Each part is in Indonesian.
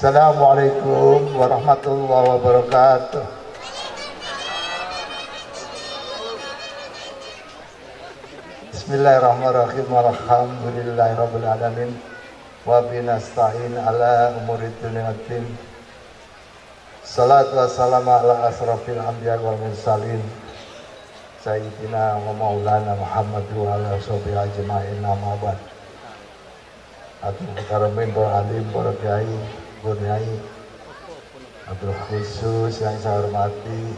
Assalamualaikum warahmatullahi wabarakatuh. Bismillahirrahmanirrahim. Alhamdulillahirabbil alamin. Wa binasta'in ala umurid dunya waddin. Salatu wassalamu ala asrafil anbiya wal mursalin. Sayyidina wa maulana Muhammad wa ala sahbihi ajma'in, amma ba'd. Atur karamin para alim, para kiai, Bunyai, Abdul Khusus yang saya hormati,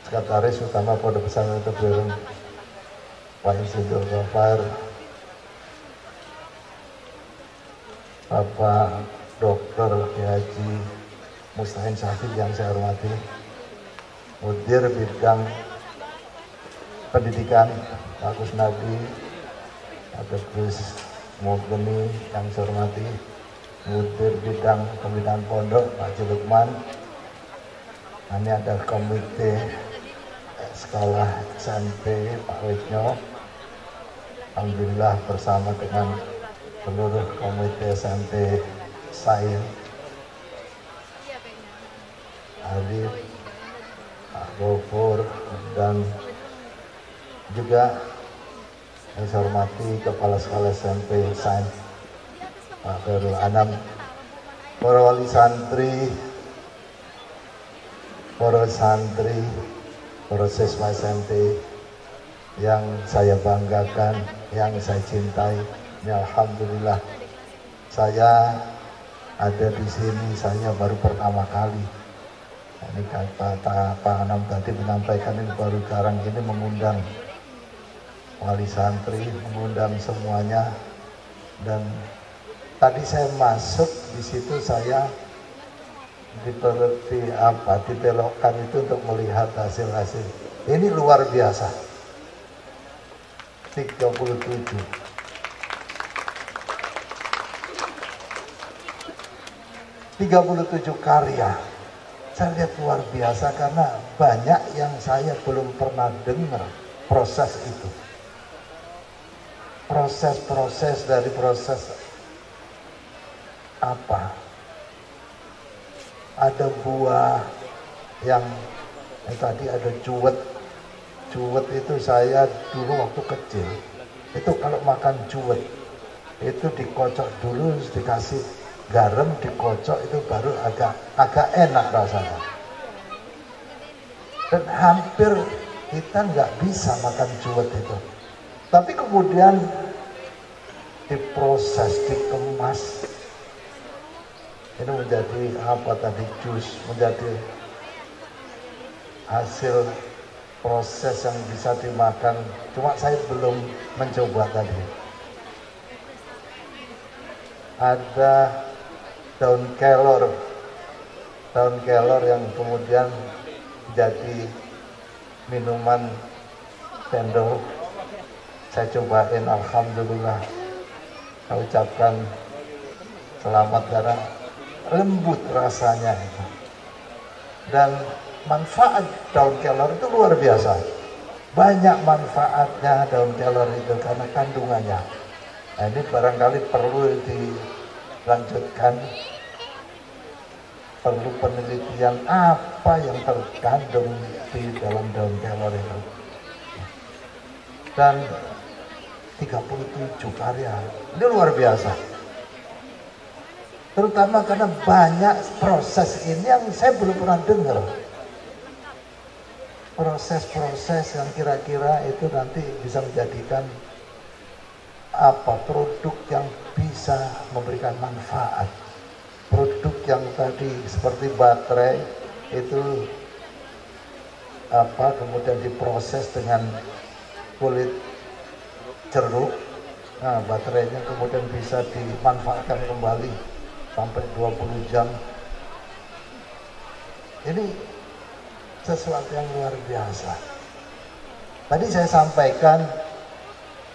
Sekretaris Utama Pondok Pesantren Tebu Ireng, Pak Insinyur Ghaffar, Bapak Dr. Haji Musta'in Syafid yang saya hormati, Mudir Bidang Pendidikan Pak Kusnadi, Pak Gus Mugeni yang saya hormati, Mudir Bidang Pembinaan Pondok Pak Lukman. Ini ada komite sekolah SMP Pak Wisno. Alhamdulillah bersama dengan seluruh komite SMP Sain, Alif, Pak Gofur, dan juga yang saya hormati Kepala Sekolah SMP Sain Pak Khairul Anam, para wali santri, para siswa SMP yang saya banggakan, yang saya cintai. Ya, alhamdulillah saya ada di sini, saya baru pertama kali. Ini kata Pak Anam tadi menyampaikan, ini baru sekarang ini mengundang wali santri, mengundang semuanya. Dan tadi saya masuk di situ, saya dibelokkan itu untuk melihat hasil-hasil. Ini luar biasa. 37 karya. Saya lihat luar biasa karena banyak yang saya belum pernah dengar proses itu. Proses dari proses apa? Ada buah yang tadi ada juwet. Juwet itu saya dulu waktu kecil, itu kalau makan juwet itu dikocok dulu, dikasih garam, dikocok, itu baru agak enak rasanya. Dan hampir kita nggak bisa makan juwet itu. Tapi kemudian diproses, dikemas, ini menjadi apa tadi, jus, menjadi hasil proses yang bisa dimakan. Cuma saya belum mencoba tadi. Ada daun kelor yang kemudian jadi minuman cendol. Saya cobain, alhamdulillah. Saya ucapkan selamat karena lembut rasanya itu. Dan manfaat daun kelor itu luar biasa. Banyak manfaatnya daun kelor itu karena kandungannya. Nah, ini barangkali perlu dilanjutkan, perlu penelitian apa yang terkandung di dalam daun kelor itu. Dan 37 karya, ini luar biasa. Terutama karena banyak proses ini yang saya belum pernah dengar. Proses-proses yang kira-kira itu nanti bisa menjadikan apa, produk yang bisa memberikan manfaat. Produk yang tadi seperti baterai itu apa, kemudian diproses dengan kulit jeruk. Nah, baterainya kemudian bisa dimanfaatkan kembali sampai 20 jam. Ini sesuatu yang luar biasa. Tadi saya sampaikan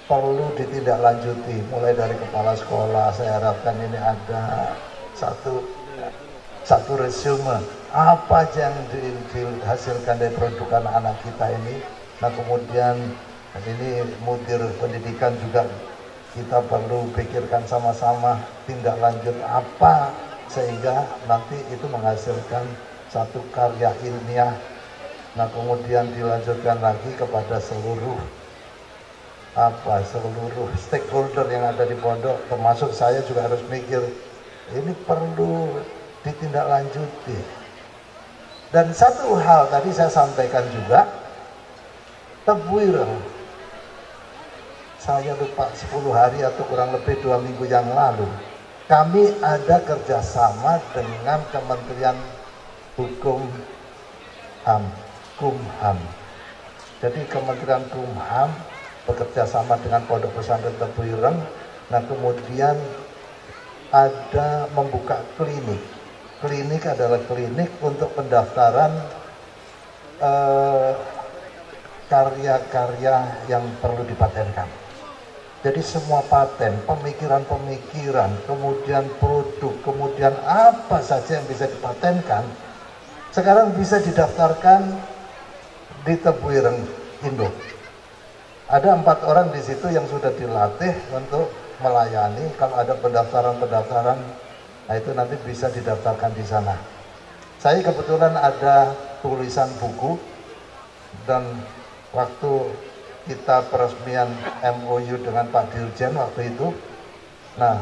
perlu ditindaklanjuti, mulai dari kepala sekolah. Saya harapkan ini ada satu resume apa aja yang dihasilkan dari produk anak-anak kita ini. Nah, kemudian ini mudir pendidikan juga kita perlu pikirkan sama-sama tindak lanjut apa sehingga nanti itu menghasilkan satu karya ilmiah. Nah kemudian dilanjutkan lagi kepada seluruh stakeholder yang ada di pondok, termasuk saya juga harus mikir ini perlu ditindaklanjuti. Dan satu hal tadi saya sampaikan juga, Tebu Ireng, saya lupa 10 hari atau kurang lebih 2 minggu yang lalu, kami ada kerjasama dengan Kementerian Hukum Kumham. Jadi Kementerian Kumham bekerjasama dengan Pondok Pesantren Tebu Ireng. Nah kemudian ada membuka klinik. Klinik adalah klinik untuk pendaftaran karya-karya yang perlu dipatenkan. Jadi semua paten, pemikiran-pemikiran, kemudian produk, kemudian apa saja yang bisa dipatenkan, sekarang bisa didaftarkan di Tebu Ireng Indo. Ada 4 orang di situ yang sudah dilatih untuk melayani. Kalau ada pendaftaran-pendaftaran, nah itu nanti bisa didaftarkan di sana. Saya kebetulan ada tulisan buku, dan waktu kita peresmian MOU dengan Pak Dirjen waktu itu, nah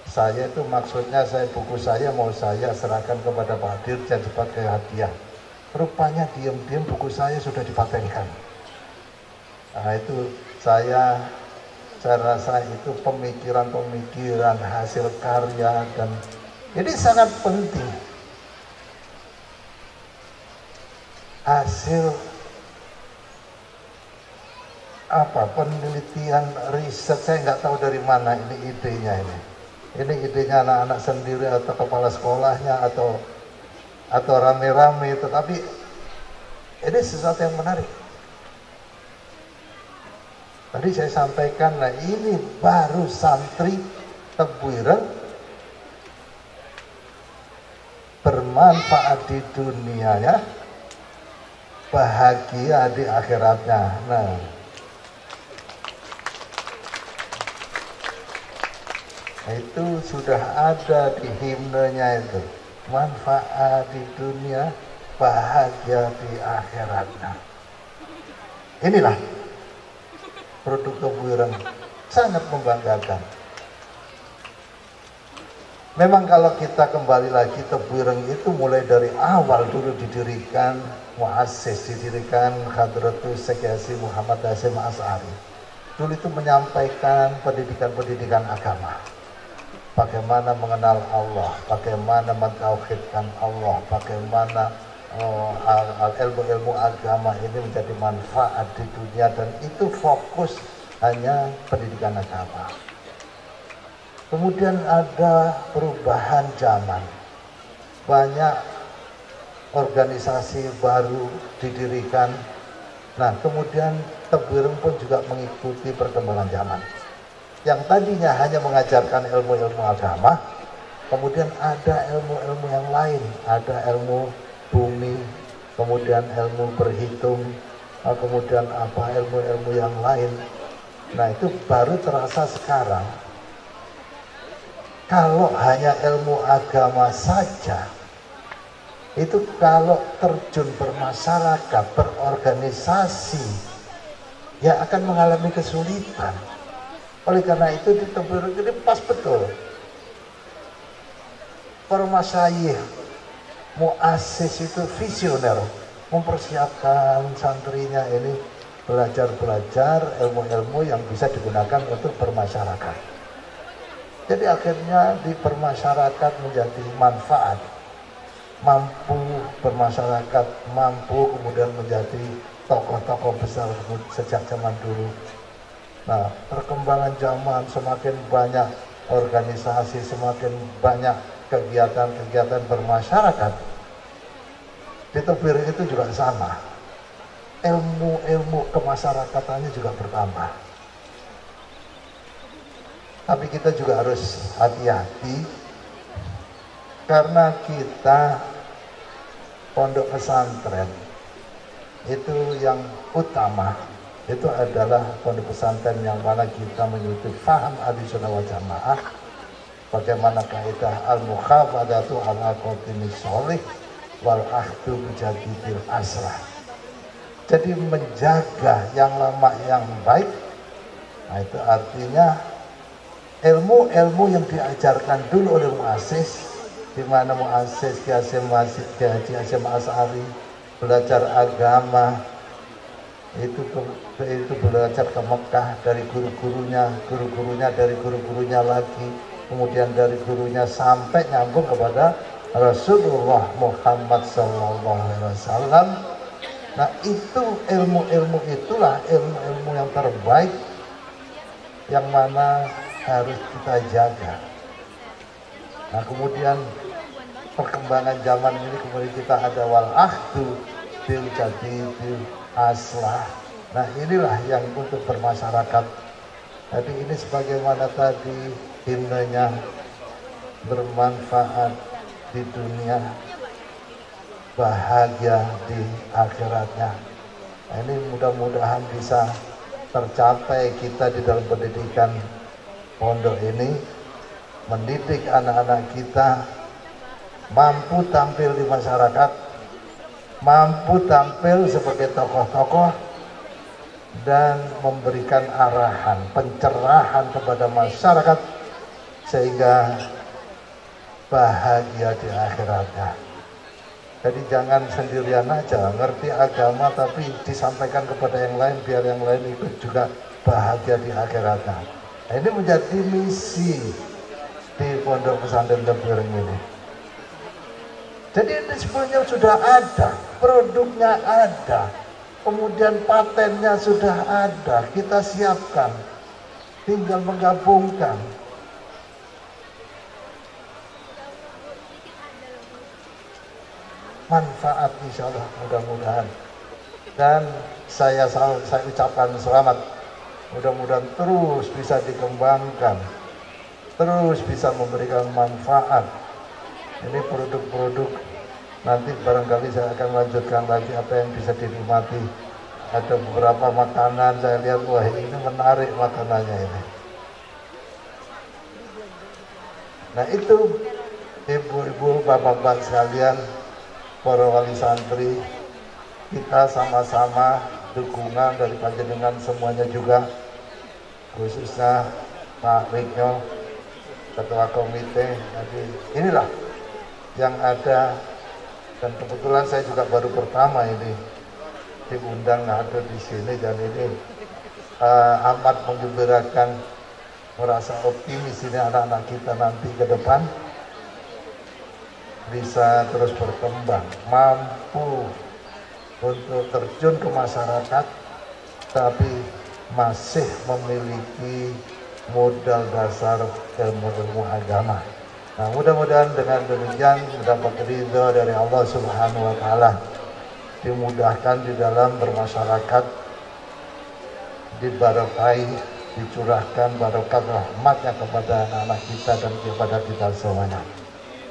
saya itu maksudnya buku saya mau saya serahkan kepada Pak Dirjen sebagai hadiah. Rupanya diam-diam buku saya sudah dipatenkan. Nah itu saya rasa itu pemikiran-pemikiran hasil karya, dan ini sangat penting. Hasil penelitian, riset, saya nggak tahu dari mana ini idenya ini. Ini idenya anak-anak sendiri atau kepala sekolahnya atau rame-rame, tetapi ini sesuatu yang menarik. Tadi saya sampaikan, nah ini baru santri Tebu Ireng bermanfaat di dunianya, bahagia di akhiratnya. Nah, itu sudah ada di himnenya itu, manfaat di dunia, bahagia di akhiratnya. Inilah produk Tebu Ireng, sangat membanggakan. Memang kalau kita kembali lagi, Tebu Ireng itu mulai dari awal dulu didirikan, muassis didirikan Hadratus Syekh Yasin Muhammad Hasyim Asy'ari. Dulu itu menyampaikan pendidikan agama. Bagaimana mengenal Allah, bagaimana mentauhidkan Allah, bagaimana ilmu agama ini menjadi manfaat di dunia, dan itu fokus hanya pendidikan agama. Kemudian ada perubahan zaman, banyak organisasi baru didirikan. Nah kemudian Tebu Ireng pun juga mengikuti perkembangan zaman. Yang tadinya hanya mengajarkan ilmu-ilmu agama, kemudian ada ilmu-ilmu yang lain, ada ilmu bumi, kemudian ilmu berhitung, kemudian ilmu-ilmu yang lain. Nah itu baru terasa sekarang. Kalau hanya ilmu agama saja, itu kalau terjun bermasyarakat, berorganisasi, ya akan mengalami kesulitan. Oleh karena itu di Tebu Ireng ini pas betul. Para masyayikh, muassis itu visioner, mempersiapkan santrinya ini belajar ilmu-ilmu yang bisa digunakan untuk bermasyarakat. Jadi akhirnya di bermasyarakat menjadi manfaat, mampu bermasyarakat, mampu kemudian menjadi tokoh-tokoh besar sejak zaman dulu. Nah, perkembangan zaman, semakin banyak organisasi, semakin banyak kegiatan-kegiatan bermasyarakat. Di Tebu Ireng itu juga sama. Ilmu-ilmu kemasyarakatannya juga bertambah. Tapi kita juga harus hati-hati, karena kita pondok pesantren itu yang utama itu adalah pondok pesantren yang mana kita mengikuti faham Ahlussunnah wal Jamaah, bagaimana kaidah al-mukhafadatu ala qatimis sholih wal akhdu bijadidil aslah. Jadi menjaga yang lama yang baik. Nah, itu artinya ilmu-ilmu yang diajarkan dulu oleh muassis, di mana muassis Ki Haji Hasyim Asy'ari belajar agama, itu belajar ke Mekah dari guru-gurunya dari guru-gurunya lagi, kemudian dari gurunya sampai nyambung kepada Rasulullah Muhammad SAW. Nah, itu ilmu-ilmu itulah ilmu-ilmu yang terbaik yang mana harus kita jaga. Nah, kemudian perkembangan zaman ini kemudian kita ada wal ahdu bil jadidil aslah. Nah, inilah yang untuk bermasyarakat. Jadi ini sebagaimana tadi himnenya, bermanfaat di dunia, bahagia di akhiratnya. Nah, ini mudah-mudahan bisa tercapai kita di dalam pendidikan pondok ini, mendidik anak-anak kita mampu tampil di masyarakat, mampu tampil sebagai tokoh-tokoh dan memberikan arahan, pencerahan kepada masyarakat sehingga bahagia di akhiratnya. Jadi jangan sendirian aja ngerti agama tapi disampaikan kepada yang lain biar yang lain ikut juga bahagia di akhiratnya. Nah, ini menjadi misi di Pondok Pesantren Tebuireng ini. Jadi ini sebenarnya sudah ada, produknya ada, kemudian patennya sudah ada, kita siapkan, tinggal menggabungkan. Manfaat insya Allah mudah-mudahan. Dan saya ucapkan selamat, mudah-mudahan terus bisa dikembangkan, terus bisa memberikan manfaat. Ini produk-produk nanti barangkali saya akan lanjutkan lagi apa yang bisa dinikmati. Ada beberapa makanan saya lihat, wah ini menarik makanannya ini. Nah itu ibu-ibu, bapak-bapak sekalian, para wali santri, kita sama-sama dukungan dari panjenengan semuanya juga, khususnya Pak Rikyo, Ketua Komite. Jadi inilah yang ada, dan kebetulan saya juga baru pertama ini diundang ada di sini, dan ini amat menggembirakan, merasa optimis ini anak-anak kita nanti ke depan bisa terus berkembang, mampu untuk terjun ke masyarakat tapi masih memiliki modal dasar ilmu-ilmu agama. Nah, mudah-mudahan dengan demikian mendapat ridho dari Allah Subhanahu wa Ta'ala, dimudahkan di dalam bermasyarakat, diberkahi, dicurahkan barokah rahmatnya kepada anak-anak kita dan kepada kita semuanya.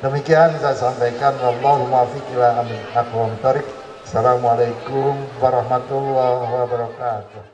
Demikian saya sampaikan. Wallahu muwaffiq ila aqwamit thoriq. Assalamualaikum warahmatullahi wabarakatuh.